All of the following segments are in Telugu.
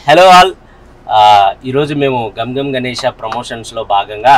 హలో ఆల్, ఈరోజు మేము గమ్ గమ్ గణేష ప్రమోషన్స్లో భాగంగా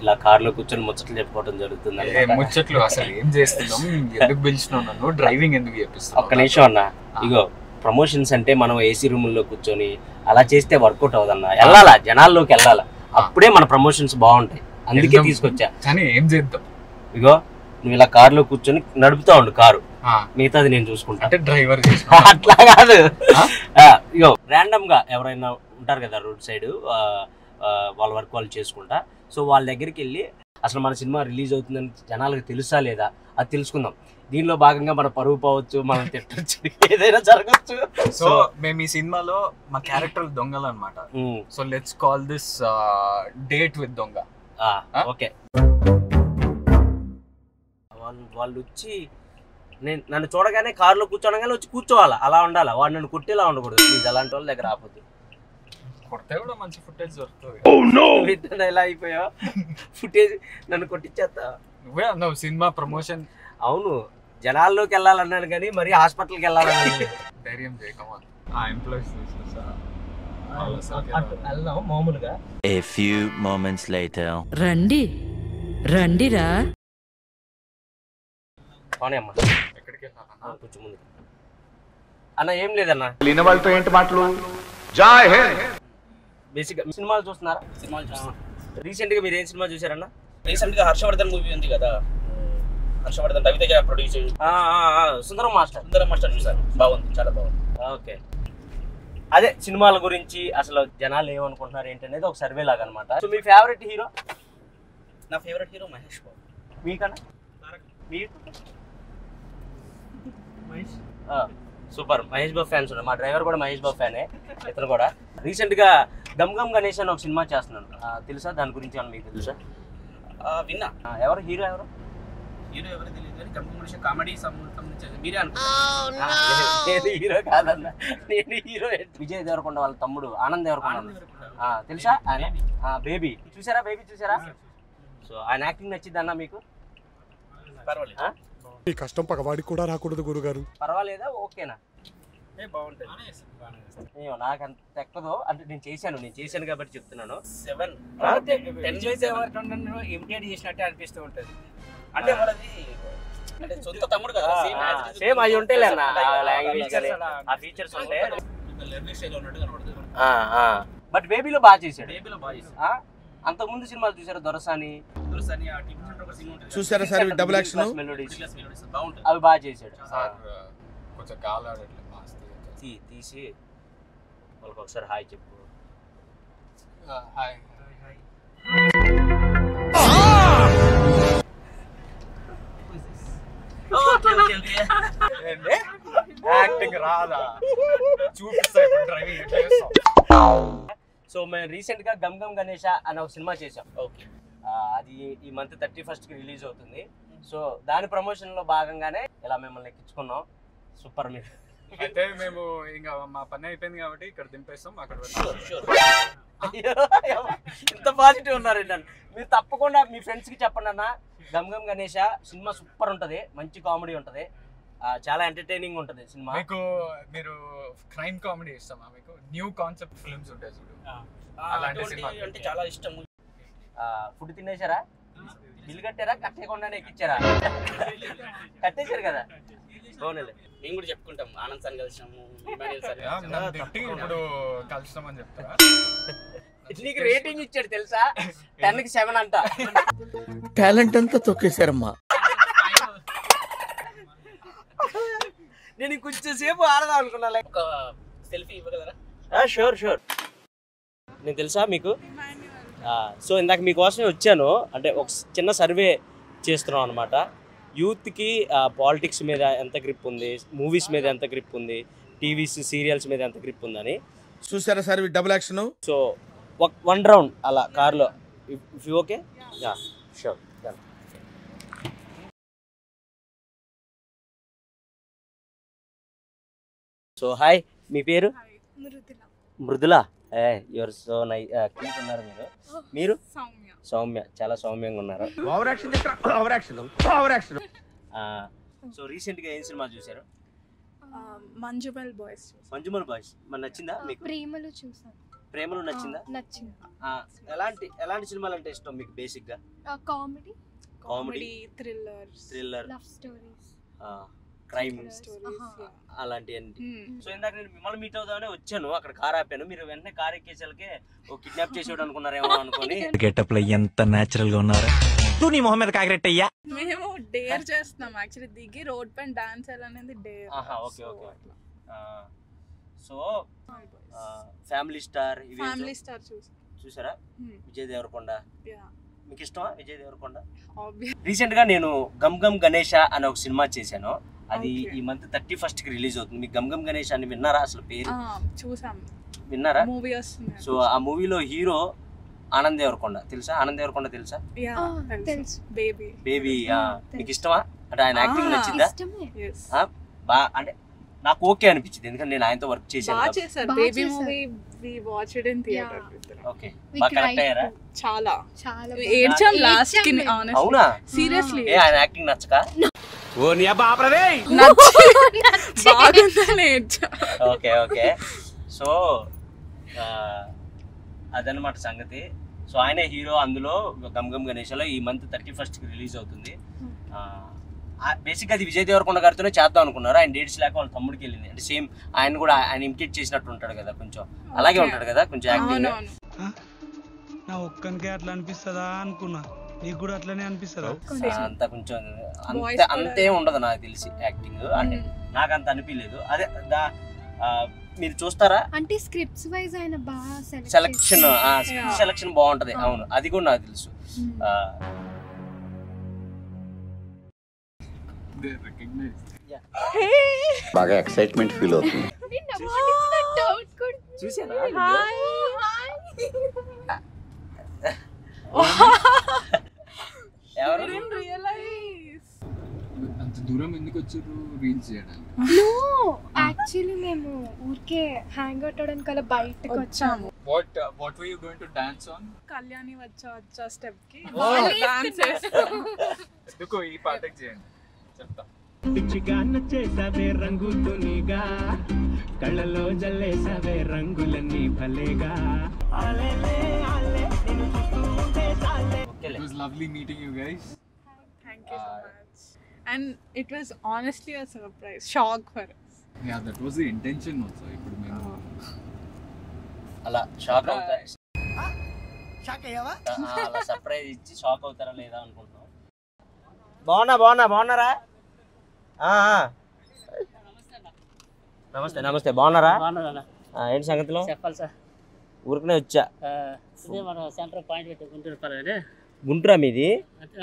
ఇలా కార్లో కూర్చొని ముచ్చట్లు చెప్పుకోవడం జరుగుతుంది. ముచ్చట్లు అసలు ఏం చేస్తున్నాం, ఎందుకు పిలిచినావు నన్ను, డ్రైవింగ్ ఎందుకు చేపిస్తావు? ఒక్క నిమిషం అన్న, ఇగో ప్రమోషన్స్ అంటే మనం ఏసీ రూముల్లో కూర్చొని అలా చేస్తే వర్కౌట్ అవ్వదన్న. వెళ్ళాలా, జనాల్లోకి వెళ్ళాలా, అప్పుడే మన ప్రమోషన్స్ బాగుంటాయి. అందుకే తీసుకొచ్చా. కానీ ఏం చేద్దాం, ఇగో నువ్వు ఇలా కార్లో కూర్చొని నడుపుతా ఉండు కారు, మిగతాది నేను చూసుకుంటా. అంటే డ్రైవర్ అట్లా కాదు, ఇగో ర్యాండమ్ గా ఎవరైనా ఉంటారు కదా రోడ్ సైడ్, వాళ్ళ వర్క్ వాళ్ళు చేసుకుంటా. సో వాళ్ళ దగ్గరికి వెళ్ళి అసలు మన సినిమా రిలీజ్ అవుతుందని జనాలకు తెలుసా లేదా అది తెలుసుకుందాం. దీనిలో భాగంగా మన పరువు పోవచ్చు, మనం తిట్టచ్చు, ఏదైనా జరగచ్చు. సో మేము ఈ సినిమాలో మా క్యారెక్టర్ దొంగలు అనమాట. So let's call this date with దొంగ. ఓకే, వాళ్ళు వచ్చి నన్ను చూడగానే కారులో కూర్చోనగానే వచ్చి కూర్చోవాలా, అలా ఉండాలా. వాడు నన్ను కొట్టేలా ఉండకూడదు ప్లీజ్. అలాంటి వాళ్ళ దగ్గర ఆపొద్దు. కొడితే కూడా మంచి ఫుటేజ్ దొరుకుతుంది. ఎలా అయిపోయావు, ఫుటేజ్ నన్ను కొట్టించేస్తా. నువ్వే అన్నావు సినిమా ప్రమోషన్. అవును, జనాల్లోకి వెళ్ళాలన్నాను కానీ మరి హాస్పిటల్కి వెళ్ళాలన్నాను. ధైర్యం చేయకమా ఆ ఎంప్లాయీస్ వెళ్దాం మామూలుగా. A few moments later. రండి రండిరా. అవునే అమ్మా, ఎక్కడికి వెళ్ళాలన్నా? కొంచెం ముందు అన్న. ఏం లేదన్నా, లేని వాళ్ళతో ఏంటి మాటలు? జై హింద్. బేసిక్ సినిమాలు చూస్తున్నారా? సినిమాలు చూస్తున్నా. రీసెంట్ గా మీరు ఏం సినిమా చూసారన్నా? రీసెంట్ గా హర్షవర్ధన్ మూవీ ఉంది కదా, హర్షవర్ధన్ రవితేజ ప్రొడ్యూస్, సుందరం మాస్టర్. సుందరం మాస్టర్ చూసారు, బాగుంది, చాలా బాగుంది. ఓకే, అదే సినిమాల గురించి అసలు జనాలు ఏమనుకుంటున్నారు ఏంటనేది ఒక సర్వే లాగా అనమాట. సో మీ ఫేవరెట్ హీరో? నా ఫేవరెట్ హీరో మహేష్ బాబు. మీకన్నా? సూపర్, మహేష్ బాబు ఫ్యాన్స్ ఉన్నారు. మా డ్రైవర్ కూడా మహేష్ బాబు ఫ్యానే, ఇతను కూడా. రీసెంట్ గా గమ్ గమ్ గణేష్ అని ఒక సినిమా చేస్తున్నాను, తెలుసా? దాని గురించి ఏమన్నా మీకు తెలుసా? విన్నా. ఎవరు హీరో? ఎవరు హీరో ఎవరు తెలియదు కానీ గమ్ గమ్ కామెడీ సంబంధించి మీరే నేను హీరో కాదన్న, నేను హీరో. విజయ్ దేవరకొండ వాళ్ళ తమ్ముడు ఆనంద్ దేవరకొండ, తెలుసా? ఆయన బేబీ చూసారా? బేబీ చూసారా? సో ఆయన యాక్టింగ్ నచ్చింది అన్న మీకు? పర్వాలేదు. ఈ కష్టం పగవాడికి కూడా రాకూడదు గురుగారు. పర్వాలేదా? ఓకేనా? బాగుంటుంది. నాకు అంత ఎక్కదో, అంటే నేను చేశాను కాబట్టి చెప్తున్నాను. 7 ఇమిటేట్ చేసినట్టే అనిపిస్తూ ఉంటుంది. అంటే వాళ్ళది అంటే సొంత తమ్ముడు కదా, సేమ్ అవి ఉంటాయి లాంగ్వేజ్ కానీ ఆ ఫీచర్స్ ఉంటాయి. లెర్నింగ్ స్టైల్ ఉన్నట్టు కనబడుతుంది. బట్ బేబీలో బాగా చేశాడు. బేబీలో బాగా చేశాడు. అంతకు ముందు సినిమాలు చూసారు? దొరసాని చూసారా సార్ డబుల్ యాక్షన్ బాగుంటుంది, అవి బాగా చేశాడు. కొంచెం కాలాడట్లేదు తీసి వాళ్ళకి ఒకసారి హాయ్ చెప్పు. హాయ్. యాక్టింగ్ రాదా? చూపిస్తా డ్రైవింగ్ ఎట్లా చేస్తాం. సో మేము రీసెంట్ గా గమ్ గమ్ గణేష అనే ఒక సినిమా చేసాం. ఓకే, అది ఈ మంత్ 31st కి రిలీజ్ అవుతుంది. సో దాని ప్రమోషన్ లో భాగంగానే ఇలా మిమ్మల్ని ఎక్కించుకున్నాం. సూపర్. మీరు అయితే మేము ఇంకా మా పని అయిపోయింది కాబట్టి ఇక్కడ దింపేస్తాం. అక్కడ ఇంత పాజిటివ్ ఉన్నారండి. మీరు తప్పకుండా మీ ఫ్రెండ్స్ కి చెప్పండి అన్న, గమ్ గమ్ గణేష సినిమా సూపర్ ఉంటది, మంచి కామెడీ ఉంటది, చాలా ఎంటర్టైనింగ్ ఉంటది సినిమా. మీకు మీరు క్రైమ్ కామెడీ ఇస్తామా? మీకు న్యూ కాన్సెప్ట్ ఫిల్మ్స్ ఉంటాయి చూడు, అలాంటి సినిమా అంటే చాలా ఇష్టం. ఫుడ్ తినేశారా? బిల్లు కట్టారా? కట్టేయకుండానే ఎక్కిచ్చారా? కట్టేశారు కదా. మేము కూడా చెప్పుకుంటాం, ఆనంద్ సార్ కలిసినాము, ఇప్పుడు కలుస్తామని చెప్తారా? నీకు రేటింగ్ ఇచ్చాడు తెలుసా, 10కి 7 అంట. టాలెంట్ అంతా తొక్కేశారమ్మా. నేను ఇంకొంచెం సేపు ఆడదాం అనుకున్నా. ఒక సెల్ఫీ ఇవ్వగలరా? షూర్. నేను తెలుసా మీకు? సో ఇందాక మీకోసమే వచ్చాను. అంటే ఒక చిన్న సర్వే చేస్తున్నాం అనమాట. యూత్కి పాలిటిక్స్ మీద ఎంత గ్రిప్ ఉంది, మూవీస్ మీద ఎంత గ్రిప్ ఉంది, టీవీస్ సీరియల్స్ మీద ఎంత గ్రిప్ ఉందని. చూసారా sir double action? So 1 round అలా కార్లో, if you okay? Sure. So hi, మీ పేరు? Mridula. Your so nice, cute ఉన్నారు మీరు. సౌమ్య, చాలా సౌమ్యంగా ఉన్నారు. సో రీసెంట్ గా ఏం సినిమా చూసారు? మంజుమల్ బాయ్స్. మంజుమల్ బాయ్స్ మన నచ్చిందా మీకు? ప్రేమలు చూసాను. ప్రేమలు నచ్చిందా? నచ్చింది. ఎలాంటి సినిమాలు అంటే ఇష్టం మీకు బేసిక్ గా? Comedy, thriller, love stories, crime అలాంటివన్నీ. సో ఇందాక నేను మిమ్మల్ని మీట్ అవుదామని వచ్చాను, అక్కడ కార్ ఆపాను, మీరు వెంటనే కార్ ఎక్కేసరికి ఓ కిడ్నాప్ చేసేవాడు అనుకున్నారేమో అనుకుని. గెటప్ లో ఎంత నేచురల్ గా ఉన్నారా? తూ నీ మొహం మీద కాకిరెట్టయ్యా. మేము డేర్ చేస్తున్నాం యాక్చువల్లీ, దిగి రోడ్ పైన డాన్స్ అనేది dare. Okay okay. So family star చూసారా? విజయ్ దేవరకొండ మీకు ఇష్టమా? విజయ్ దేవరకొండ. రీసెంట్ గా నేను గమ్ గమ్ గణేష అనే ఒక సినిమా చేశాను, అది ఈ మంత్ 31st కి రిలీజ్ అవుతుంది. మీకు గమ్ గమ్ గణేష్ అని విన్నారా? అసలు పేరు విన్నారా? సో ఆ మూవీలో హీరో ఆనంద్ దేవరకొండ తెలుసా? ఆనంద్ దేవరకొండ తెలుసా? బేబీ. మీకు ఇష్టమా? అంటే ఆయన యాక్టింగ్ నచ్చిందా? అంటే నాకు ఓకే అనిపించింది, ఎందుకంటే నేను ఆయనతో వర్క్ చేశాను. ఓకే, బాగా కనెక్ట్ అయ్యారా? అవునా? సీరియస్లీ ఆయన యాక్టింగ్ నచ్చక? Okay okay. సో అదనమాట సంగతి. సో ఆయనే హీరో అందులో గమ్ గమ్ గణేష్లో. ఈ మంత్ 31st కి రిలీజ్ అవుతుంది. బేసిక్గా అది విజయ్ దేవరకొండ గారితోనే చేద్దాం అనుకున్నారు, ఆయన డేట్స్ లేక వాళ్ళ తమ్ముడికి వెళ్ళింది. అంటే సేమ్ ఆయన కూడా ఆయన ఇమిటేట్ చేసినట్టు ఉంటాడు కదా, కొంచెం అలాగే ఉంటాడు కదా కొంచెం యాక్టింగ్. నా ఒక్కనికే అట్లా అనిపిస్తుందా అనుకున్నా, నీకు కూడా అట్లనే అనిపిస్తుందా? అంత కొంచెం అంతే ఉండదు నాకు తెలిసి యాక్టింగ్, అంటే నాకు అంత అనిపించలేదు. అదే మీరు చూస్తారా అంటే స్క్రిప్ట్స్ వైజ్ ఆయన బాగా సెలక్షన్ బాగుంటది. అవును, అది కూడా నాకు తెలుసు. బాగా ఎక్సైట్మెంట్ ఫీల్ అవుతుంది. చూసారా? అంత దూరం ఎందుకు వచ్చారు రీల్స్ చేయడానికి? యాక్చువల్లీ మేము ఊరికే హ్యాంగ్ అవుట్ అవడానికి అలా బయటకు వచ్చాము. What were you going to dance on? Kalyani వచ్చా స్టెప్ కి డాన్స్ చేస్తాం. ఎందుకో ఈ పాటకి చేయండి చెప్తా. పిచ్చిగా నచ్చేసావే రంగుతునిగా, కళ్ళలో జల్లేసావే రంగులన్నీ భలేగా. It was lovely meeting you guys. Thank you so much. And it was honestly a surprise, shock for us. Yeah, that was the intention also. ఇప్పుడు మేము అలా షాక్ అవుతారా? అలా సర్ప్రైజ్ ఇచ్చి షాక్ అవుతారా లేదా అనుకుంటున్నాం. బాగున్నారా? నమస్తే నమస్తే. బాగున్నారా? ఏంటి సంగతిలో? చెప్పాలి సార్. ఊరికనే వచ్చా. ఇదే మన సెంటర్ పాయింట్ పెట్టి గుంటూరు పర్వాలేదు. గుంటూరా మీది?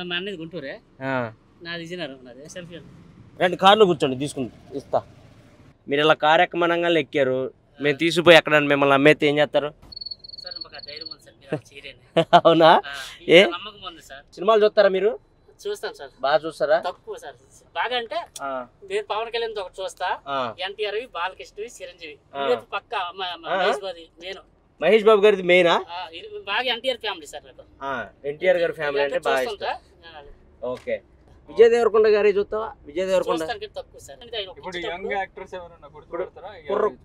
మా అన్నది గుంటూరే, నాది విజయనగరం. నాది సెల్ఫీ. రండి కార్లో కూర్చోండి, ఇస్తా. మీరు ఇలా కారు ఎక్కమనంగా ఎక్కారు, మేము తీసుకుపోయి ఎక్కడ మిమ్మల్ని అమ్మేస్తే ఏం చేస్తారు? అవునా? ఏ సినిమాలు చూస్తారా మీరు? చూస్తాను సార్. బాగా చూస్తారా? తక్కువ సార్. బాగా అంటే నేను పవన్ కళ్యాణ్ ఒకటి చూస్తా, ఎన్టీఆర్, బాలకృష్ణ, చిరంజీవి, పక్క నేను మహేష్ బాబు గారిది మెయినా? బాగా ఎన్టీఆర్ ఫ్యామిలీ సార్. ఎన్టీఆర్ గారి ఫ్యామిలీ అంటే బాగా ఇష్టం. ఓకే. విజయ్ దేవరకొండ గారి చూస్తావా? విజయ్ దేవరకొండ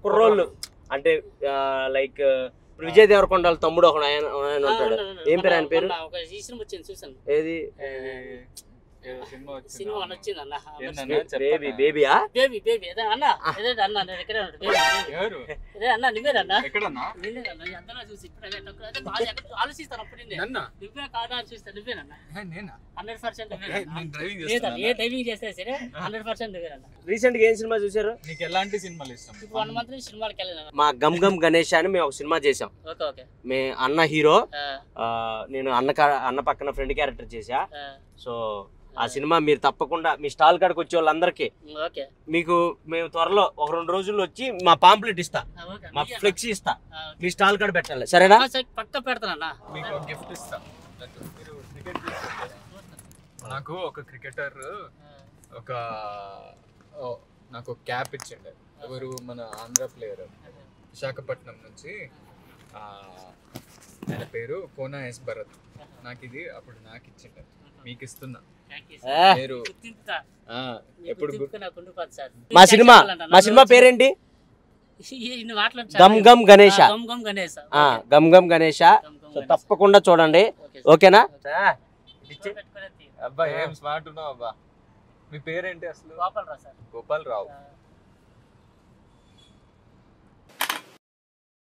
కుర్రోళ్ళు అంటే లైక్ విజయ్ దేవరకొండ తమ్ముడు ఒక ఆయన ఉంటాడు, ఏం పేరు ఆయన పేరు? ఏది సినిమా వచ్చింది అన్న, బేబీయా? బేబీ అన్న అన్న ఎక్కడే అన్న నువ్వేనన్నా? చూసి ఆలోచిస్తాను అప్పుడు నువ్వే కాదా అని చూస్తా. నువ్వేనన్నా? 100% ఏ డ్రైవింగ్ చేస్తే సరే 100% నువ్వేనన్నా. రీసెంట్ గా ఏం సినిమా చూసారు? నీకు ఎలాంటి సినిమాలు ఇష్టం? 1 month నుంచి సినిమాలకి వెళ్ళాను. మా గమ్ గమ్ గణేష్ అని మేము ఒక సినిమా చేసాం. మే అన్న హీరో, నేను అన్న పక్కన ఫ్రెండ్ క్యారెక్టర్ చేసా. సో ఆ సినిమా మీరు తప్పకుండా మీ స్టాల్ కాడికి వచ్చే వాళ్ళందరికీ మీకు మేము త్వరలో ఒక 2 రోజుల్లో వచ్చి మా పాంప్లెట్ ఇస్తా, మా ఫ్లెక్సీ ఇస్తా, మీ స్టాల్ కాడ పెట్టాలి. సరేనా? పక్క పెడతానన్నా. మీకు ఒక గిఫ్ట్ ఇస్తా. నాకు ఒక క్రికెటర్ నాకు ఒక క్యాప్ ఇచ్చిండే. ఎవరు? మన ఆంధ్ర ప్లేయర్, విశాఖపట్నం నుంచి. ఆయన పేరు కోనా ఎస్ భరత్. నాకు ఇది అప్పుడు నాకు ఇచ్చిండే మీకు ఇస్తున్నా ఏ. మీరు ఎప్పుడు మా సినిమా పేరేంటి? గమ్ గమ్ గణేష. గమ్ గమ్ గణేష. సో తప్పకుండా చూడండి, ఓకేనా? అబ్బా ఏం స్మార్ట్ ఉన్నావు అబ్బా. మీ పేరేంటి అసలు? గోపాల్ రావు.